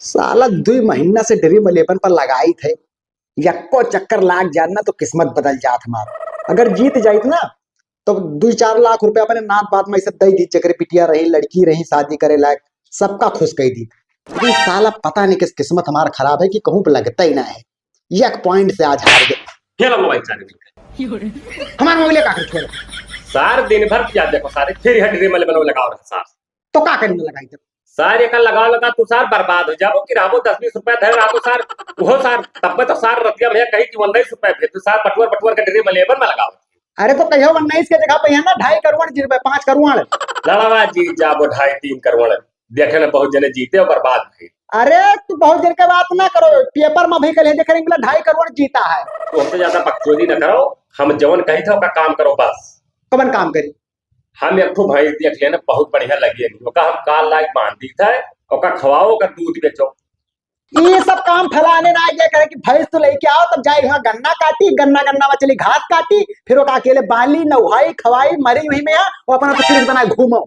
साला 2 महीना से ड्रीम 11 पर लगाई थे। यक्को चक्कर लाग जाना तो किस्मत बदल जात हमार। अगर जीत जाइत ना तो 2-4 लाख रुपया अपने नाथ बात में सब दई दी। चक्कर पिटिया रही, लड़की रही, शादी करे लायक, सबका खुश कही दी। लेकिन साला पता नहीं किस किस्मत हमारा खराब है कि कहूं पे लगता ही ना है। एक पॉइंट से आज हार गए। खेलो मोबाइल सारे हमारे मोबाइल का खेल सार दिन भर क्या देखो सारे फिर यह ड्रीम 11 लगाओ रहा सार तो का करने लगाई थे। सार एक लगा लगा तू सार बर्बाद हो जाओ कि रामो 10-20 रुपया धर रातो सार वो सार तब तो सार रतिया में कही कि 19 रुपया फिर तो सार बटुआ बटुआ का ड्रीम 11 में लगाओ। अरे तो कहो 19 के जगह पे है ना 2.5 करोड़ जी रुपए 5 करोड़ लड़ावा जी जाबो 2.5-3 करोड़ देखे ना बहुत जने जीते और बर्बाद भी। अरे तू बहुत देर के बात ना करो। पेपर में भी कल देख रहे 2.5 करोड़ जीता है। तो हमसे ज्यादा बकचोदी न करो। हम जवन कही था उसका काम करो बस। कौन काम करी। हम एक ठो भैंस देख लेना बहुत बढ़िया लगी है ओका हम काल लायक बांध दी था ओका खवाओ का दूध बेचो। ये सब काम फलाने ना ये करे कि भैंस तो लेके आओ तब जाए वहां गन्ना काटी गन्ना गन्ना में चली घास काटी फिर ओका अकेले बाली नहाई खवाई मरी वही में वो अपना फ्रिज बनाए घूमो।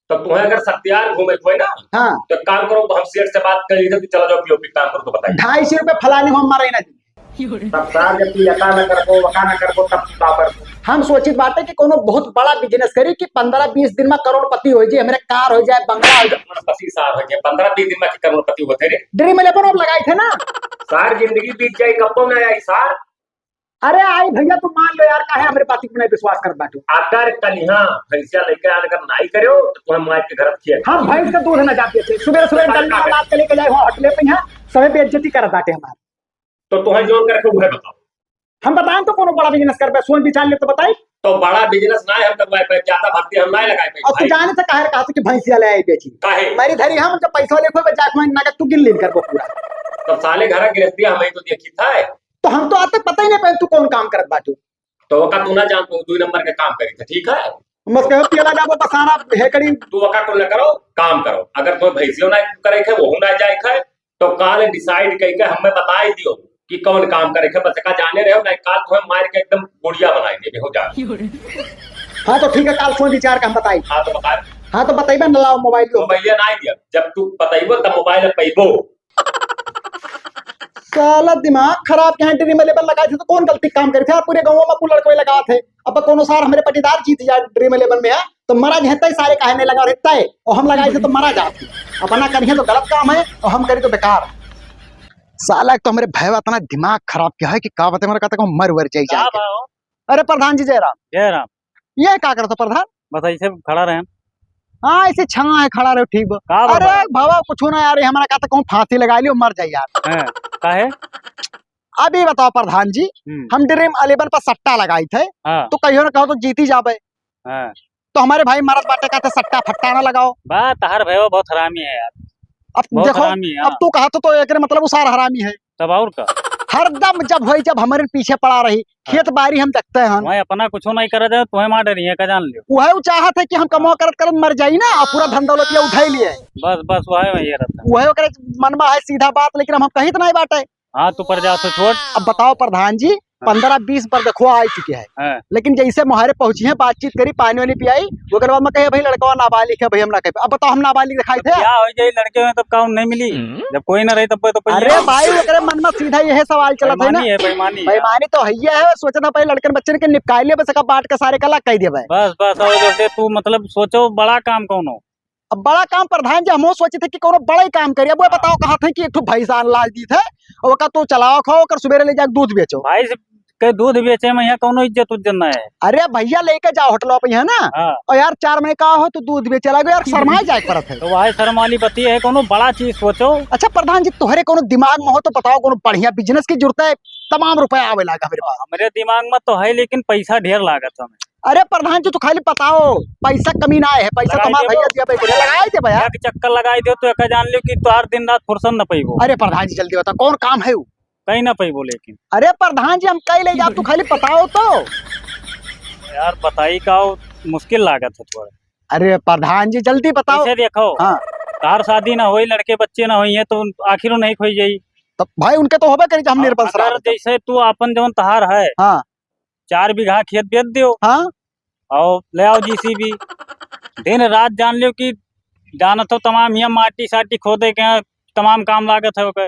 तो तुम्हें अगर सत्यार घूमे हुए ना हाँ तो काम करो हम सेठ से बात करी थे कि चलो जाओ पीओपी काम करो तो बताइए 250 रुपए फलाने हम मारे ना तब सार जब तू यका न करबो वका न करबो तब कापर हम सोचित बाटे कि कोनो बहुत बड़ा बिजनेस करी कि 15-20 दिन में करोड़पति हो जाए हमारे कार हो जाए बंगला हो जाए। करोड़पति सार हो जाए 15-20 दिन में करोड़पति होते रे। ड्रीम 11 अब लगाए थे ना सार जिंदगी बीत जाए कब तो ना आई सार। अरे आई भैया तुम मान लो यार का है हमारे पाती नहीं विश्वास कर बाटू। आकर कलिहा भैंसिया लेकर आने अगर नहीं करो तो तुम्हें मार के घर खिया हम भैंस का दूध ना जाते थे सुबह सुबह गन्ना बात के लेके जाए वहां होटले पे यहाँ सभी बेइज्जती कर बाटे हमारे। तो तुम्हें जोर कर रखे वो बताओ हम बताएं तो कोनो बड़ा बिजनेस कर पे सोच विचार ले तो बताई। तो बड़ा बिजनेस ना है हम करवाए पे ज्यादा भर्ती हम नहीं लगाए पे और तू जाने से कहे कहा कि भैंसिया ले आई बेची काहे मेरी धरी हम जब पैसा लेखो बजा के ना तू गिन लीन करबो पूरा। तो साले घर गिरफ्ती हमें तो देखी था तो हम तो आते पता ही नहीं पहले तू कौन काम करत बाटू। तो वका तू ना जान तो 2 नंबर के काम करी थे ठीक है मत कहो पियला जाबो बसाना है करी तू वका को न करो काम करो अगर तुम्हें भैंसियों ना करे थे वो ना जाए खे तो काल डिसाइड करके हमें बता ही दियो कि कौन काम करे खे बस का जाने रहो ना काल तुम्हें मार के एकदम गुड़िया बनाई दे हो जा। हाँ तो ठीक है काल सोच विचार का हम बताई। हाँ तो बता हाँ तो बताइबे न लाओ मोबाइल तो भैया ना दिया जब तू बताइबो तब मोबाइल पैबो। साला दिमाग खराब के हैं ड्रीम 11 लगाए थे तो कौन गलती काम करे थे पूरे गांव में कूलर कोई लगा थे। अब कोनो सार हमारे पटीदार जीत जाए ड्रीम 11 में है तो मरा रहता है सारे काहे नहीं लगा रहता है और हम लगाए थे तो मरा जाते अपना करिए तो गलत काम है और हम करी तो बेकार। साला तो हमारे भैया इतना दिमाग खराब क्या है कि का बते मेरा कहता मर वर जाए। अरे प्रधान जी जयराम ये क्या करता प्रधान बस ऐसे खड़ा रहे। हाँ ऐसे छा है खड़ा रहो ठीक बा। अरे बाबा कुछ ना यार हमारा कहता कहूँ फांसी लगा लियो मर जाए यार काहे। अभी बताओ प्रधान जी हम ड्रीम 11 पर सट्टा लगाई थे तो कहियो ना कहो तो जीती जाबे तो हमारे भाई मरद बाटे कहते सट्टा फट्टा ना लगाओ। बात तार भैया बहुत हरामी है यार। अब देखो अब तू कहा तो एक मतलब वो सारा हरामी है तब और का हरदम जब हमारे पीछे पड़ा रही खेत बाड़ी हम देखते हैं मैं अपना कुछ नहीं करे जाए तुम्हें मार डरी है का जान लियो वह चाहत है कि हम कमाओ करत करत मर जाई ना और पूरा धन दौलत उठाई लिए बस वह ये रहता वह मन में है सीधा बात लेकिन हम कहीं तो नहीं बाटे। हाँ तू पर जा तो छोड़। अब बताओ प्रधान जी 15-20 पर देखो आ चुके हैं लेकिन जैसे मुहारे पहुंची है बातचीत करी पानी वानी पियाई वो बाद में कहे भाई लड़का नाबालिग है भाई हम ना कहे। अब बताओ हम नाबालिग दिखाई थे क्या हो जाए लड़के में तब काम नहीं मिली जब कोई ना रही तब तो अरे भाई वो मन में सीधा यही सवाल चला था ना बेईमानी तो है सोचा था भाई लड़के बच्चे के निपका लिया बस बांट के सारे कला कह दिया बस तू मतलब सोचो बड़ा काम कौन हो। अब बड़ा काम प्रधान जी हम सोचे थे कि कोनो बड़ा ही काम करिए वो बताओ कहा था कि एक भैंसा लाल दी थे और का तो चलाओ खाओ कर सुबह ले जाकर दूध बेचो भाई के दूध बेचे में यहाँ कोनो इज्जत उज्जत ना है। अरे भैया लेके जाओ होटलों पे है ना और यार 4 महीने का हो तो दूध बेचे लगो यार शर्मा जाए पड़त है तो वही शर्म वाली बती है कोनो बड़ा चीज सोचो। अच्छा प्रधान जी तुम्हारे कोनो दिमाग में हो तो बताओ कोनो बढ़िया बिजनेस की जरूरत है तमाम रुपया आवे लागा मेरे पास। मेरे दिमाग में तो है लेकिन पैसा ढेर लागत हमें। अरे प्रधान जी तो खाली बताओ पैसा कमी ना है पैसा तो हमारा भैया दिया लगाए थे भैया चक्कर लगाई दो तो एक जान लो कि तुहार दिन रात फुर्सत न पैबो। अरे प्रधान जी जल्दी बताओ कौन काम है वो कहीं ना पैबो लेकिन। अरे प्रधान जी हम कहीं ले जाओ तू खाली बताओ तो यार बताई का मुश्किल लागत है थोड़ा। अरे प्रधान जी जल्दी बताओ। देखो तार शादी ना हुई लड़के बच्चे ना हुई है तो आखिर नहीं खोई जाई तो भाई उनके तो होबे करी हम निर्बल जैसे तू अपन जवन तहार है 4 बीघा खेत बेच दियो और ले आओ जीसीबी दिन रात जान लियो कि जाना तो तमाम यहाँ माटी साटी खोदे के तमाम काम लागत है ओके।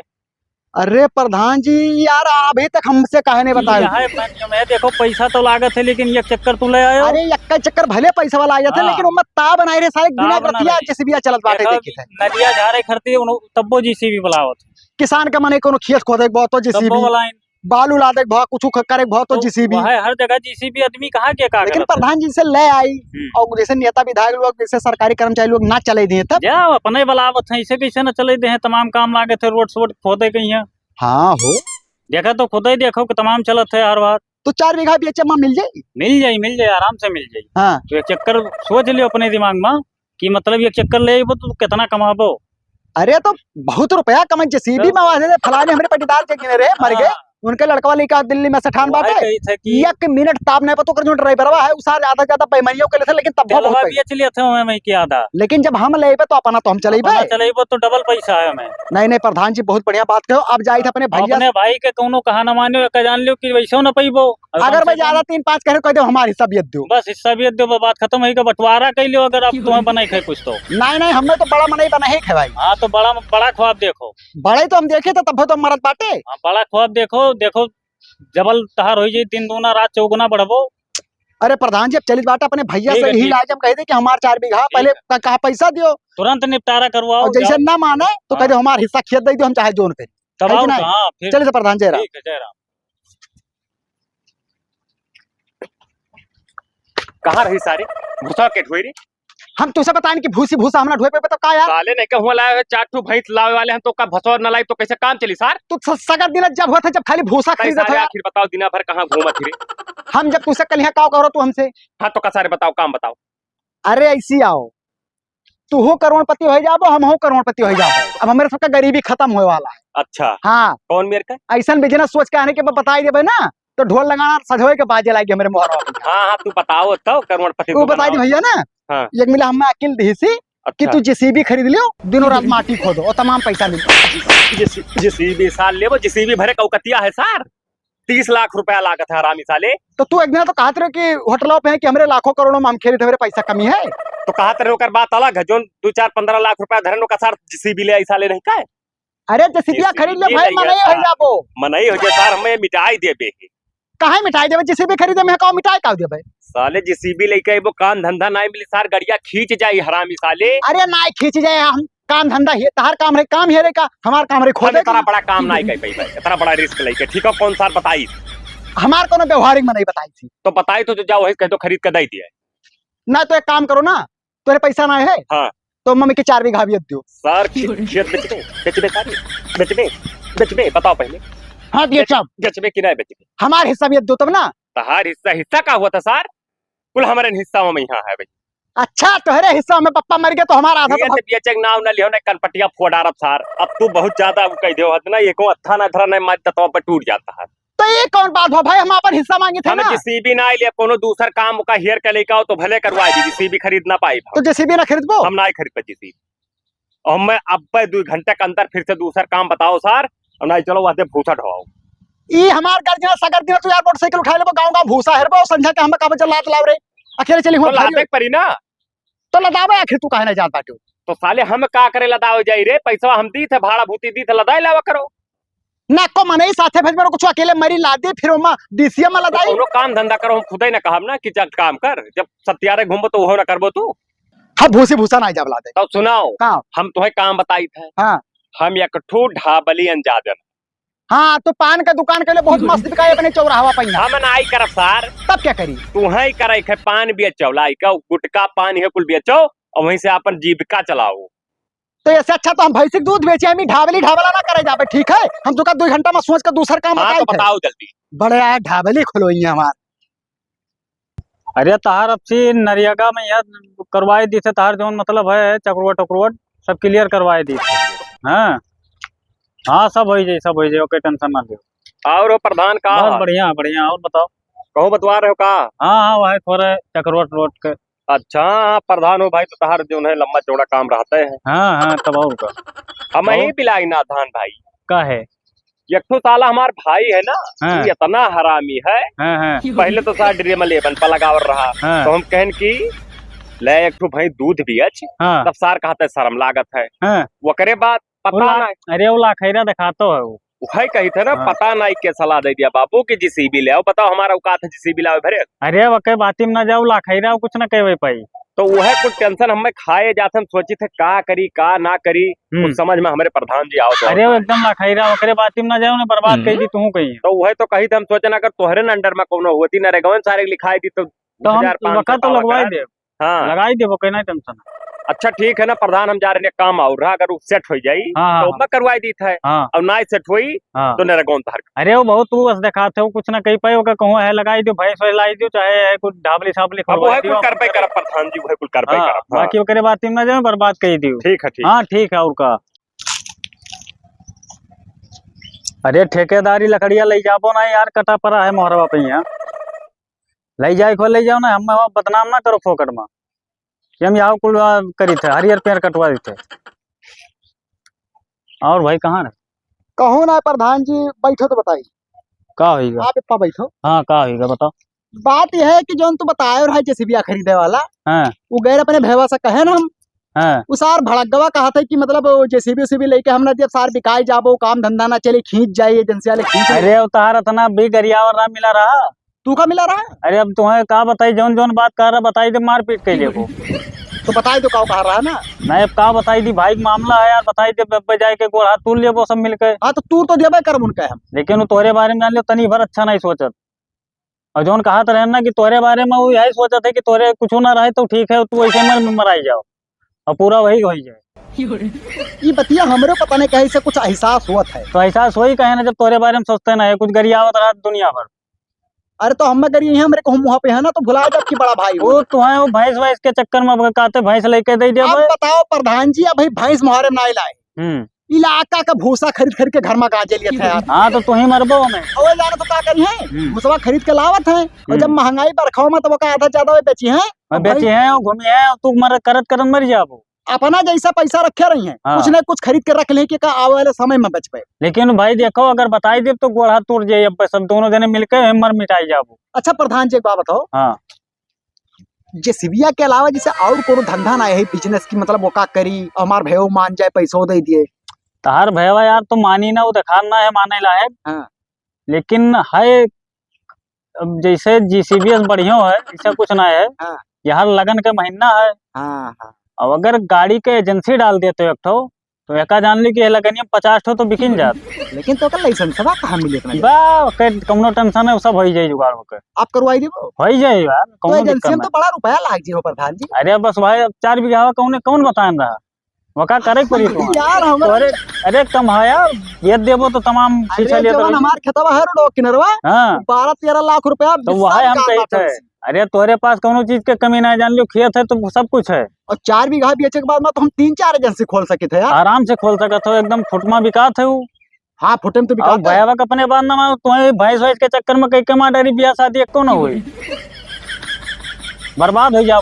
अरे प्रधान जी यार अभी तक हमसे काहे नहीं बताया। मैं देखो पैसा तो लागत है लेकिन ये चक्कर तू ले आयो। अरे यक्का चक्कर भले पैसा वाला आया था लेकिन उम्मत ता बनाई रे सारे बिना गतिया जेसीबी चलत बाटे देखी थे। नदिया झारे खरती तब्बो जीसीबी बुलावत। किसान के मने कोनो खेत खोदे बहुत तो जेसीबी, बालू लादे बहुत कुछ करे बहुत तो जीसीबी। हर जगह जीसीबी आदमी कहाँ के का। लेकिन प्रधान जी से ले आई और जैसे नेता विधायक लोग जैसे सरकारी कर्मचारी लोग ना चले दिए तब जा अपने बुलावत है, इसे कैसे न चले दे। तमाम काम लागत है, रोड सोड खोदे कहीं है। हाँ हो देखा तो खुद ही देखो कि तमाम चलत है हर बार। तो 4 बीघा बेचे में मिल जाये आराम से मिल जाये। हाँ तो एक चक्कर सोच लियो अपने दिमाग में कि मतलब एक चक्कर ले तो कितना कमाबो। अरे तो बहुत रुपया कमाई जेसीबी में आवाज फलाने हमारे पटीदार के गिने रहे मर गए उनके लड़का वाले का दिल्ली में सठान बाटे एक मिनट ताप नहीं पतो कर जो ड्राइवरवा है उसार ज्यादा ज्यादा पैमानियों के लिए लेकिन तब बहुत बेच लिए थे मैं क्या आधा। लेकिन जब हम लेबे तो अपना तो हम चलेबे तो डबल पैसा है हमें। नहीं प्रधान जी बहुत बढ़िया बात कहो। अब जाई थे अपने भैया अपने भाई के कोनो कहा न मानियो का जान लियो कि वैसे न पैबो। अगर मैं ज्यादा 3-5 कह दो हमारी हिस्सा बेच दो बस हिस्सा बेच दो बात खत्म है। बंटवारा कर लियो अगर आप तुम्हें बनाई खाए कुछ तो। नहीं हमें तो बड़ा मनाई बना ही भाई। हाँ तो बड़ा ख्वाब देखो। बड़े तो हम देखे तब तो मरद बाटे। बड़ा ख्वाब देखो जबल तहार हो जाए दिन दूना रात चौगुना बढ़बो। अरे प्रधान जी अब चलित बाटा अपने भैया से ही आज हम कह दे कि हमारे 4 बीघा पहले कहा पैसा दियो तुरंत निपटारा करवाओ। जैसे ना माने तो कह दो हमारा हिस्सा खेत दे दो हम चाहे जोन करें। चलिए प्रधान जय राम। कहाँ रही सारे भूसा के ढोरी। हम तुझसे बताएं कि भूसी भूसा हमला ढोए पे तो का यार साले नहीं कहूं लाए 4 ठो भैंस लावे वाले हम तो का भसौर न लाई तो कैसे काम चली सर। तू सगर दिन जब हुआ था जब खाली भूसा खरीदा था। आखिर बताओ दिन भर कहाँ घूमा फिरे। हम जब तुझसे कल यहाँ का करो तू हमसे। हाँ तो कसारे बताओ काम बताओ। अरे ऐसी आओ तू हो करोड़पति हो जाबो हम हो करोड़पति हो जाबो। अब हमारे सबका गरीबी खत्म होने वाला है। अच्छा हाँ कौन मेरे का ऐसा बिजनेस सोच के आने के बाद बताई देबे ना तो ढोल लगाना सजोए के बाजे लागे हमारे मोहर। हाँ तू बताओ तो करोड़पति वो बताई दी भैया ना। हाँ। एक मिला हमें अकिल दी सी कि तू जेसीबी खरीद लियो दिनों रात माटी खोदो और तमाम पैसा मिल। जेसीबी साल ले जेसीबी भरे कौकतिया है सर 30 लाख रुपया लागत है हरामी साले। तो तू एक दिन तो कहते रहे कि होटलों पे है कि हमारे लाखों करोड़ों में हम खेले थे मेरे पैसा कमी है तो कहते रहे ओकर बात अलग है जो 2-4-15 लाख रुपया धरन का सर जेसीबी ले ऐसा ले नहीं का। अरे जेसीबी खरीद ले भाई मनई हो जाबो। मनई हो जाए सर हमें मिटाई देबे काहे मिटाई देबे जेसीबी खरीदे में का मिटाई का देबे। साले जेसीबी लेके वो काम धंधा नहीं मिली सर गड़िया खींच जाई हरामी साले। अरे नहीं खींच जाए हम काम धंधा है तहार काम रे काम है रे का हमार काम रे खोदे इतना बड़ा काम नहीं कर पाई भाई इतना बड़ा रिस्क लेके ठीक है कौन सर बताई हमार कोनो व्यवहारिक में नहीं बताई थी तो बताई तो जाओ वही कह तो खरीद के दे दिया ना। तो एक काम करो ना तोरे पैसा ना है हाँ तो मम्मी के 4 बीघा बेच दो सर खेत बेचबे बताओ पहले। हाँ दिए सब बेचबे कि नहीं बेचबे हमार हिस्सा बेच दो तब ना। तहार हिस्सा का हुआ था सर कुल हमारे हिस्सा में यहाँ है भाई। अच्छा तोहरे हिस्सा में पप्पा मर गए तो हमारा आधा तो बेचक नाव न लियो न कनपटिया फोड़ारब सर। अब तू बहुत ज्यादा कह दे ना ये को अच्छा ना धरा नहीं मार तत्व पर टूट जाता है। तो ये कौन बात हो भाई हम अपन हिस्सा मांगे थे ना। जेसीबी ना ले कोनो दूसर काम का हेयर के लेके आओ तो भले करवा दी जेसीबी खरीद ना पाई तो जेसीबी ना खरीदबो हम ना खरीद पाए जेसीबी। और मैं अब 2 घंटे के अंदर फिर से दूसर काम बताओ सर और नहीं चलो वहां भूसा ढवाओ। ई हमार गर्जना सगर दिन तू यार मोटरसाइकिल उठा लेबो गांव गांव भूसा हेरबो संझा के हम का बचल लात लाव रे अकेले चली हो लाते परी ना तो लदावे आखिर तू काहे ना जात बाटू। तो साले हम का करे लदावे जाई रे पैसा हम दी थे भाड़ा भूती दी थे लदाई लावा करो ना को मनई साथे भेज मेरे कुछ अकेले मरी ला दे फिर ओमा डीसीएम में लदाई कोनो काम धंधा करो हम खुद ही ना कहब ना कि जब काम कर जब सत्यारे घूमबो तो वो ना करबो तू। हां भूसी भूसा ना जब ला दे तो सुनाओ हां हम तुम्हें काम बताई थे। हां हम एक ठो ढाबली अंजाजन। हाँ तो पान का दुकान के लिए बहुत मस्त बिकाए अपने चौराहा पर हम नाई करब सर तब क्या करी तू ही करे है पान बेचो लाई का गुटका पान है कुल बेचो और वहीं से अपन जीविका चलाओ। तो ऐसे अच्छा तो हम भैंसिक दूध बेचे हम ढाबली ना करे जाबे ठीक है हम तो का 2 घंटा में सोच कर दूसरा काम हाँ, तो बताओ जल्दी बड़े आए ढाबली खुलोई हमार। अरे तहार अब से नरियागा में यह करवाए दी थे तहार जो मतलब है चक्रवट सब क्लियर करवाए दी थे। हाँ हाँ सब हो जाए ओके टेंशन ना लो। और प्रधान का बढ़िया और बताओ कहो बतवा रहे हो का। हाँ वही थोड़े चक्रवट रोड के। अच्छा प्रधान हो भाई तो तहार जो है लंबा चौड़ा काम रहते हैं। हाँ तब और का हम ही बिलाई ना धान भाई का है एक ठो साला हमार भाई है ना ये इतना हरामी है। पहले तो सार ड्रीम 11 पर लगावर रहा तो हम कहन की ले एक ठो भाई दूध बेच तब सार कहते शर्म लागत है वो करे बात पता नहीं। अरे वो लाखैरा दिखाता है वो। वही कही थे ना, हाँ। पता नहीं के सलाह दे दिया बापू की जीसीबी ले आओ। बताओ हमारा औकात है जीसीबी लाओ भरे। अरे वके बाती में ना जाओ, लाखैरा वो कुछ ना कहवे पाई। तो वह कुछ टेंशन हमें खाए जाते, हम सोची थे का करी का ना करी, कुछ समझ में हमारे प्रधान जी आओ तो। अरे वो एकदम लाखैरा वकरे बाती में ना जाओ, ने बर्बाद कर दी तू कही। तो वही तो कही थे, हम सोचे ना अगर तोहरे न अंडर में कोनो होती ना रेगवन सारे लिखाई दी तो हम 1500 वक़्त तो लगवाई दे। हाँ लगाई दे, वो कहना टेंशन। अच्छा ठीक है ना प्रधान, हम जा रहे हैं काम और रहा, अगर वो सेट हो जाई हाँ, तो मैं करवाई दी था। हाँ अब ना सेट हुई हाँ। तो नरेगौन तार। अरे वो बहुत तू बस दिखाते हो, कुछ ना कही पाए होगा, कहूँ है लगाई दो, भैंस वैस लाई दो, चाहे है कुछ ढाबली साबली अब वो है कुल कर पे कर प्रधान जी, वो है कुल कर पे कर। बाकी ओकरे बात में ना जाओ, बर्बाद कर दियो। ठीक है ठीक। हाँ ठीक है। और का अरे ठेकेदारी लकड़िया ले जाबो ना यार, कटा पड़ा है मोहरवा पे यहाँ ले जाए खो ले जाओ ना, हम बदनाम ना करो फोकट में कि हम यहाँ कुल करी थे, हरियर पेड़ कटवा दी थे। और भाई कहाँ है? कहो ना प्रधान जी, बैठो तो बताइए। का होगा? आप इतना बैठो। हाँ का होगा बताओ। बात यह है कि जो तू बताए रहा जेसीबी खरीदे वाला, हाँ वो गैर अपने भैया से कहे ना हम, हाँ वो सार भड़कवा कहा था कि मतलब जेसीबी उसीबी लेके हम ना जब सार बिकाई जाबो, काम धंधा ना चले, खींच जाए एजेंसी वाले खींच। अरे उतारा था ना भी गरिया और ना मिला रहा। तू का मिला रहा? अरे अब तुम्हें का बताई, जौन जौन बात कर रहा बताई दे, मारपीट कर ले वो। तो बताई तो का कहा रहा ना। नहीं अब का बताई दी भाई, मामला है यार, बताई दे बजाय के गोड़ हाथ तूल ले वो सब मिलकर। हाँ तो तू तो देवे कर उनका हम। लेकिन वो तोहरे बारे में जान लियो तनी भर अच्छा नहीं सोचत। और जौन कहा था ना कि तोहरे बारे में वो यही सोचत है कि तोहरे कुछ ना रहे तो ठीक है, तू ऐसे में मराई जाओ और पूरा वही हो जाए। ये बतिया हमरे पता नहीं कहीं से कुछ एहसास हुआ है। तो एहसास वही कहे ना जब तोहरे बारे में सोचते ना है, कुछ गरियावत रहा दुनिया भर। अरे तो हम गरी है हमरे को मुँह पे है ना, तो भुला जब की बड़ा भाई वो तुम्हें वो भैंस वैस के चक्कर में कहते भैंस लेके दे दे। अब बताओ प्रधान जी, अब भाई भैंस मुहारे में ना लाए, इलाका का भूसा खरीद खरीद के घर में गाजे लिए थे यार। हाँ तो तुम ही मरबो हमें। और जाना तो क्या करी है, भूसवा खरीद के लावत है, और जब महंगाई बरखाओ में तो वो का आधा ज्यादा वो बेची है, बेची है घूमी है, तू मर करत करत मर जाबो। अपना जैसा पैसा रखे रही है, कुछ न कुछ खरीद के रख ले कि आवे वाले समय में बच पाए। लेकिन भाई देखो अगर बताई दे तो गोड़ा टूट जाये, अब सब दोनों जने मिलकर मर मिटाई जाबो। अच्छा प्रधान जी एक बात बताओ, हाँ जेसीबिया के अलावा जैसे और कोनो धंधा ना है बिजनेस की, मतलब वो का करी हमार भयो मान जाए पैसों दे दिए। तार भैया यार तो मानी ना, वो दिखाना है माने लायक। हाँ। लेकिन है अब जैसे जीसीबीएस बढ़िया है, ऐसा कुछ ना है। हाँ। यहाँ लगन के महीना है। हाँ हाँ। अब अगर गाड़ी के एजेंसी डाल देते एक ठो तो एका जान ली कि लगनिया 50 ठो तो बिकिन जात। लेकिन तो का लाइसेंस कहाँ मिले इतना? बा कौनो टेंशन है, सब हो जाए जुगाड़ होकर। आप करवाई दीबो? हो जाए यार, तो कौनो एजेंसी में दिक्कत तो बड़ा रुपया लाग जी हो प्रधान जी। अरे बस भाई अब 4 बीघा कौन कौन बतान रहा वका करे पड़ी तो यार तो अरे कम है यार, ये देबो तो तमाम पीछे ले जवान हमार खेतवा है रोड किनरवा, हाँ 12-13 लाख रुपया तो वही हम कहते हैं। अरे तोरे पास कोनो चीज के कमी ना जान लियो, खेत है तो सब कुछ है। और 4 बीघा बेचे के बाद में तो हम 3-4 एजेंसी खोल सके थे यार, आराम से खोल सकत हो, एकदम फुटमा बिकात है वो। हाँ फुटे में तो बिका भैया अपने बाद ना तुम्हें भैंस वैस के चक्कर में कई कमा डरी ब्याह शादी एको ना हुई, बर्बाद हो जाओ।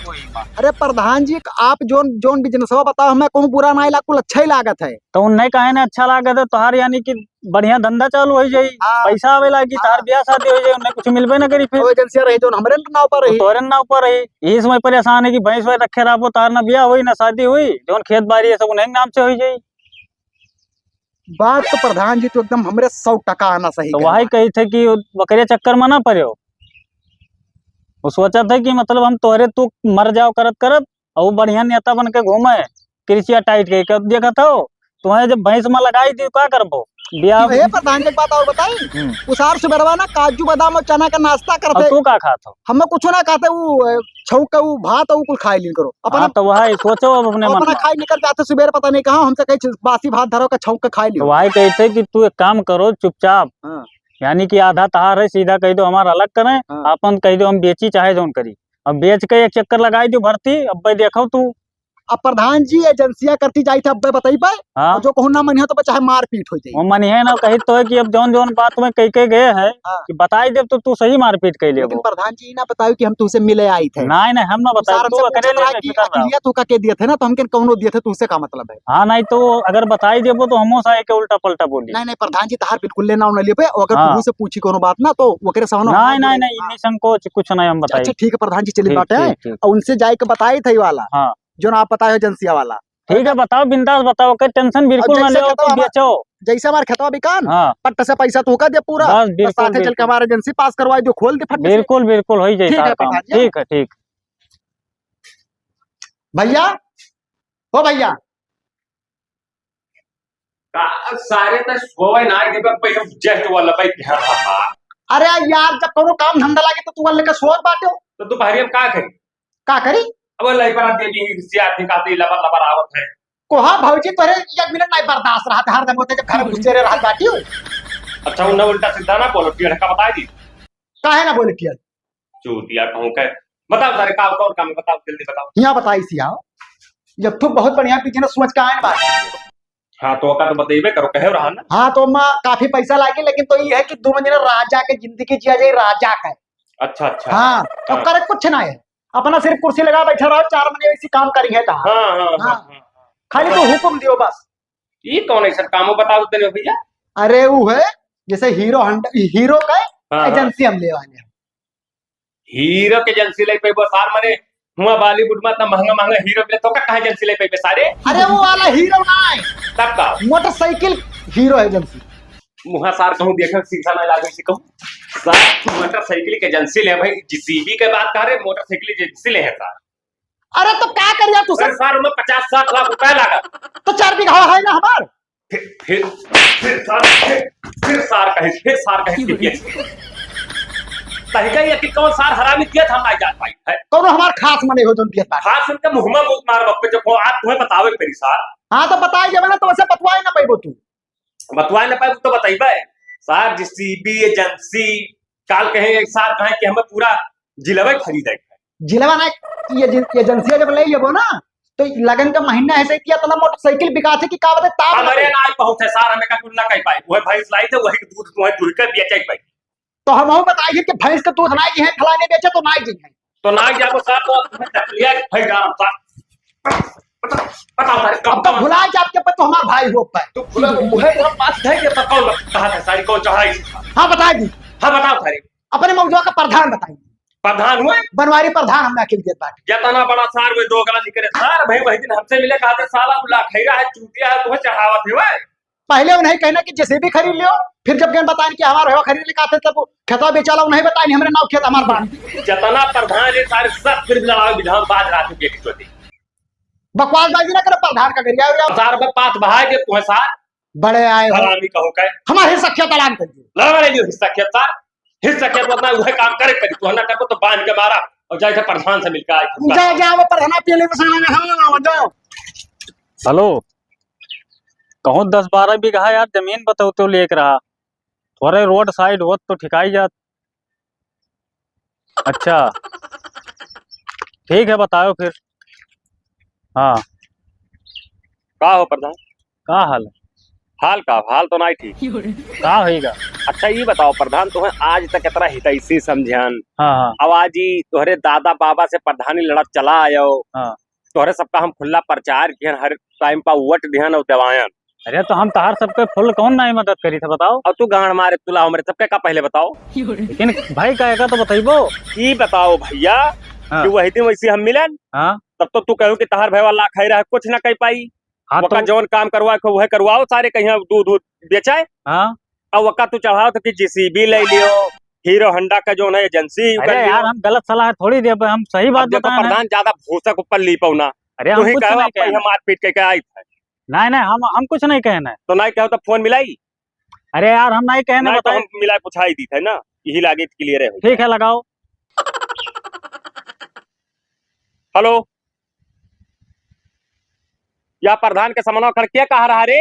अरे प्रधान जी आप जोन जोन बिजनेसवा बताओ, हमें कोनो बुरा ना लागत, अच्छा ही लागत है। तो उन्हें कहे ना अच्छा लागत है तोहार, यानी कि बढ़िया धंधा चालू हो जाई, पैसा आवे लागी, तार ब्याह शादी हो जाई, उन्हें कुछ मिलबे ना करी। फिर एजेंसी रही जो हमरे नाव पर रही, तोरे नाव पर रही। यही समय परेशान है कि भैंस वैस रखे रहो, तार ना ब्याह हुई ना शादी हुई, जोन खेत बाड़ी है सब उन्हें नाम से हो जाई। बात तो प्रधान जी तो एकदम हमरे 100% आना सही। तो वही कही थे कि बकरे चक्कर में ना पड़े हो, वो सोचा था कि मतलब हम तोहरे तू मर जाओ करत करत और वो बढ़िया नेता बन के घूमे कृषिया टाइट के देखा था तुम्हें जब भैंस में लगाई थी क्या करबो ब्याह। प्रधान जी एक बात और बताई, उसार सुबह ना काजू बादाम और चना का नाश्ता करते, तू का खाता? हमें कुछ ना खाते, वो छौक का वो भात और कुल खाई ली करो अपना। तो वही सोचो अब अपने मन अपना खाई निकल जाते सुबह, पता नहीं कहाँ हमसे कहीं बासी भात धरो का छौक का खाई ली। वही कहते कि तू एक काम करो चुपचाप, यानी कि आधा तहार है, सीधा कह दो हमारा अलग करें, अपन कह दो हम बेची चाहे जोन करी, अब बेच के एक चक्कर लगाई दो भर्ती। अब भाई देखो तू अब प्रधान जी एजेंसिया करती जाई थे, अब बताई पाए। हाँ। जो कहूँ ना मन तो चाहे मारपीट हो जाए, वो मन है ना कही तो है कि अब जौन जौन बात में कह के गए हैं कि बताई दे तो तू सही मारपीट कर ले। लेकिन प्रधान जी ना बताओ कि हम तुझसे मिले आई थे। नहीं नहीं हम ना बताए, तू का के दिए थे ना, तो हमके कौनो दिए थे, तुझसे का मतलब है? हाँ नहीं तो अगर बताई देबो तो हमो सा के उल्टा पलटा बोली। नहीं नहीं प्रधान जी तहार बिल्कुल लेना उन लिए, अगर तुझ से पूछी कोनो बात ना तो वो करे सहनो। नहीं नहीं नहीं इन्हीं संकोच कुछ नहीं हम बताइए। अच्छा ठीक है प्रधान जी, चलिए बात है, उनसे जाए के बताई थी वाला जो आप बताए एजेंसिया वाला, ठीक है बताओ, बिंदास बताओ, कोई टेंशन बिल्कुल ना जैसे लो, कहता तुम हूँ बेचो। जैसे हमारे खेतवा बिकान हाँ पट्ट से पैसा तो होगा दे पूरा, बस तो बिल्कुल साथे चल के बिल्कुल हमारे एजेंसी पास करवाई दो, खोल दे फट से। बिल्कुल बिल्कुल हो जाए ठीक है तार काम। प्रधान जी। ठीक है ठीक। भैया, ओ भैया, सारे तो सोए ना जस्ट वाला भाई ध्यान रखा। अरे यार जब कोनो काम धंधा लागे तो तू लेकर सोच बाटे हो, तो दोपहर में का करी? का करी? अब लइबरा देवी सियाती काती लबर लबर आवत है। कोहा भौजी तोरे एक मिनट नहीं बर्दाश्त रहा हर दम होते जब घर में घुसे रहे रहा बाटी हो। अच्छा उन्हें उल्टा सीधा ना बोलो, टेढ़ का बता दी। काहे ना बोले टियर? चूतिया कहूं के बताओ सारे काम कौन काम है, बताओ जल्दी बताओ। यहाँ बताई सिया जब तू बहुत बढ़िया पीछे ना सोच के आए बात। हाँ तो का तो बतेबे करो, कहे रहा ना। हाँ तो माँ काफी पैसा लागे, लेकिन तो ये है कि 2 महीने राजा के जिंदगी जिया जाए, राजा का। अच्छा अच्छा। हाँ अब करे कुछ ना है, अपना सिर्फ कुर्सी लगा बैठा रहो, 4 महीने इसी काम करी है। हाँ हाँ हाँ खाली तो हुक्म दियो बस। ये कौन ऐसा काम बताओ तेरे भैया? अरे वो है जैसे हीरो का हाँ, एजेंसी हम ले वाले हैं। हीरो के एजेंसी ले पे सार मने हुआ बॉलीवुड में इतना महंगा महंगा हीरो मिले तो का कहा एजेंसी ले पे सारे? अरे वो वाला हीरो ना है, तब का मोटरसाइकिल हीरो एजेंसी। मुहा सार कहूं देखे शीशा ना लागे सी कहूं सार मोटरसाइकिल के एजेंसी ले भाई, जीसीबी के बात कर रहे मोटरसाइकिल एजेंसी ले है सार। अरे तो क्या करिया तू सर? सार में 50-60 लाख रुपए लगा तो 4 बीघा है ना हमार। फिर सार कहे तरीका ये कि कौन सार हरामी किया था हमारी जात भाई है कौन हमार खास मने हो जोन पियत बा। खास उनका मुंह में मुंह मार बप्पे जो को आप तुम्हें बतावे मेरी सार। हाँ तो बताई जब ना तो वैसे बतवाए ना पैबो तू। बतवाए ना पाए तो बताइबे सार जीसीबी एजेंसी काल कहे एक सार कहे कि हमें पूरा जिला खरीदे जिलवा ना ये एजेंसी जब ले जबो ना तो लगन का महीना ऐसे किया तो ना मोटरसाइकिल बिका थे कि का बता ताप हमारे ना पहुंचे सार हमें का कुछ ना कह पाए वह भैंस लाई थे वही दूध तुम्हें दूर कर बेचे पाई। तो हम वो बताइए कि भैंस का दूध नाई जी है, फलाने बेचे तो नाई जी है। तो ना जाबो सार तो तुम्हें तकलिया भाई गांव सार बताओ सारे अब तो भुला जा आपके पर तो हमारा भाई हो पाए तो भुला मुहे तो बात है कि तो कौन कहा था सारी कौन चढ़ाई? हाँ बता दी। हाँ बताओ सारे अपने मौजूदा का प्रधान बताइए। प्रधान हुए बनवारी प्रधान हमने अखिल देत बात। जतना बड़ा सार में दो गला निकले सार भाई वही दिन हमसे मिले कहा था साला उला खैरा है चूतिया है तुम्हें चढ़ावत है भाई। पहले उन्हें कहना कि जैसे भी खरीद लियो, फिर जब गन बताएं कि हमारा हेवा खरीद लिखा थे तब खेतवा बेचाला उन्हें बताएं हमारे नाव खेत हमारे बात। जतना प्रधान है सारे सब फिर लड़ाओ विधान बाज रात के बेटी चोटी बकवासबाजी ना करे, प्रधान का करिया सार में पात बहाए दे तुम्हें सार बड़े आए हो। हरामी कहूं के हमारे हिस्सा खेत ऐलान कर दियो। लड़वा ले लियो हिस्सा खेत सार हिस्सा खेत अपना वह काम करे करी तू ना कर तो बांध के मारा और जाए प्रधान से मिलकर आए जा जा वो प्रधान पीले में साला हां जाओ। हेलो कहूँ 10-12 बीघा यार जमीन बताओ तो लेक रहा, थोड़े रोड साइड हो तो ठिकाई जात। अच्छा ठीक है बताओ फिर। हाँ का हो प्रधान? का हाल है? हाल का हाल तो नहीं ठीक का होगा? अच्छा ये बताओ प्रधान तुम्हें आज तक इतना हितैषी समझन हाँ हाँ अब आज ही तोहरे दादा बाबा से प्रधानी लड़त चला आयो हाँ। तोहरे सबका हम खुला प्रचार किया हर टाइम पर वोट दिहन और दवायन। अरे तो हम तहार सबके फुल कौन नहीं मदद करी था बताओ। और तू गांड मारे तुला हमारे सबके का पहले बताओ। लेकिन भाई कहेगा तो बताइबो। ये बताओ भैया हाँ। कि वही दिन वैसे हम मिलन हाँ तब तो तू कहो कि तहार भाई वाला खाई रहा कुछ ना कह पाई। हाँ वका तो जौन काम करवा वह करवाओ सारे कहीं दूध बेचाए हाँ। और वका तू चढ़ाओ तो कि जीसीबी ले लियो हीरो होंडा का जो है एजेंसी अरे यार हम गलत सलाह थोड़ी दे, हम सही बात देखो बताए हैं। प्रधान ज्यादा भूसक ऊपर ली पौना अरे तू हम ही कुछ कहो नहीं आप कहना। मार पीट के आई था नहीं नहीं हम कुछ नहीं कहना है। तो नहीं कहो तो फोन मिलाई अरे यार हम नहीं कहना नहीं तो बताए। हम मिला पूछाई दी थे ना यही लागे क्लियर है। ठीक है लगाओ। हेलो या प्रधान के समन्वय कर क्या कहा रहा रे?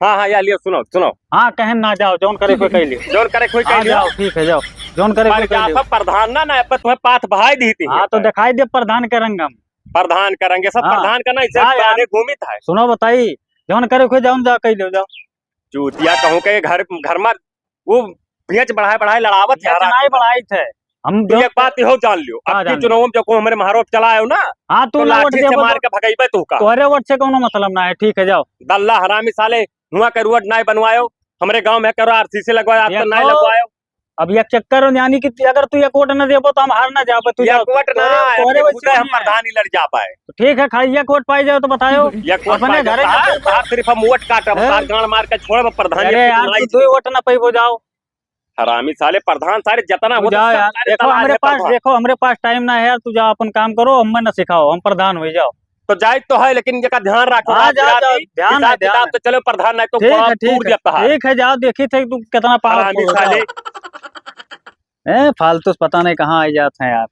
हाँ हाँ या लियो सुनो सुनो हाँ कहन ना जाओ जौन करे कोई कह लियो। जोर करे कोई हाँ कह जाओ ठीक है जाओ जौन करे कोई कह लियो। प्रधान ना पर तुम्हें पाथ बहाई दी थी। हाँ तो दिखाई दे प्रधान के रंग हम प्रधान करेंगे सब हाँ। प्रधान का नहीं हाँ सिर्फ यार। गाने घूमित है। सुनो बताई जौन करे कोई जाओ जा कह लियो जाओ। चूतिया कहूँ के घर में वो भेच बढ़ाए बढ़ाए लड़ावत है नहीं बढ़ाई थे हम तू एक बात हो जान लियो हाँ, अब की जान चुनाव में जो को हमारे महारोप चलायो ना हाँ तो तू लाठी से मार के भगाइबे तू का तोहरे वोट से कोनो मतलब ना है। ठीक है जाओ। दल्ला हरामी साले हुआ के रोड नहीं बनवायो हमारे गांव में करो आरसीसी लगवायो आप तो नहीं लगवायो अब ये चक्कर यानी कि अगर तू एक वोट न देबो तो हम हार ना जाबो तू एक वोट ना तोरे खुद हम प्रधान ही लड़ जा पाए। तो ठीक है खाली एक वोट पाई जाओ तो बताओ अपने घरे आप सिर्फ हम वोट काटब तार गाड़ मार के छोड़ब प्रधान। अरे यार तू 2 वोट ना पाइबो जाओ हरामी साले प्रधान सारे जितना हो जाओ यार। देखो हमारे पास टाइम ना है यार, तू जाओ अपन काम करो, हमें न सिखाओ, हम प्रधान हो जाओ। तो जाए तो है लेकिन जगह ध्यान रखो। हाँ, ध्यान है ध्यान तो चलो प्रधान नहीं तो ठीक है जाओ देखी थे तू कितना पावरफुल साले फालतू पता नहीं कहाँ आई जाते हैं यार।